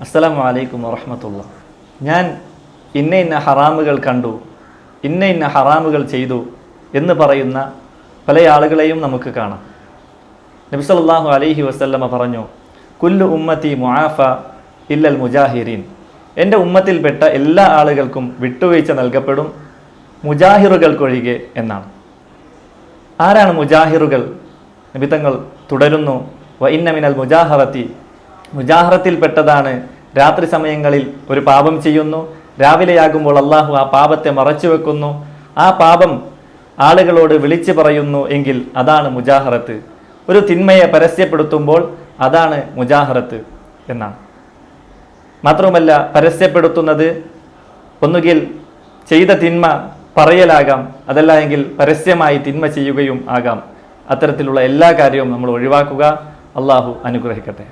അസ്സലാമു അലൈക്കും വറഹ്മത്തുള്ളാ. ഞാൻ ഇന്ന ഹറാമുകൾ കണ്ടു, ഇന്ന ഹറാമുകൾ ചെയ്തു എന്ന് പറയുന്ന പല ആളുകളെയും നമുക്ക് കാണാം. നബി സല്ലല്ലാഹു അലൈഹി വസല്ലമ പറഞ്ഞു, കുല്ലു ഉമ്മത്തി മുആഫ ഇല്ലൽ മുജാഹിരീൻ. എൻ്റെ ഉമ്മത്തിൽപ്പെട്ട എല്ലാ ആളുകൾക്കും വിട്ടുവീഴ്ച നൽകപ്പെടും, മുജാഹിറുകൾക്കൊഴികെ എന്നാണ്. ആരാണ് മുജാഹിറുകൾ? നബി തങ്ങൾ തുടരുന്നു, വ ഇന്ന മിനൽ മുജാഹറത്തി, മുജാഹറത്തിൽപ്പെട്ടതാണ് രാത്രി സമയങ്ങളിൽ ഒരു പാപം ചെയ്യുന്നു, രാവിലെയാകുമ്പോൾ അള്ളാഹു ആ പാപത്തെ മറച്ചു വെക്കുന്നു, ആ പാപം ആളുകളോട് വിളിച്ചു പറയുന്നു എങ്കിൽ അതാണ് മുജാഹറത്ത്. ഒരു തിന്മയെ പരസ്യപ്പെടുത്തുമ്പോൾ അതാണ് മുജാഹറത്ത് എന്നാണ്. മാത്രവുമല്ല, പരസ്യപ്പെടുത്തുന്നത് ഒന്നുകിൽ ചെയ്ത തിന്മ പറയലാകാം, അതല്ല എങ്കിൽ പരസ്യമായി തിന്മ ചെയ്യുകയും ആകാം. അത്തരത്തിലുള്ള എല്ലാ കാര്യവും നമ്മൾ ഒഴിവാക്കുക. അള്ളാഹു അനുഗ്രഹിക്കട്ടെ.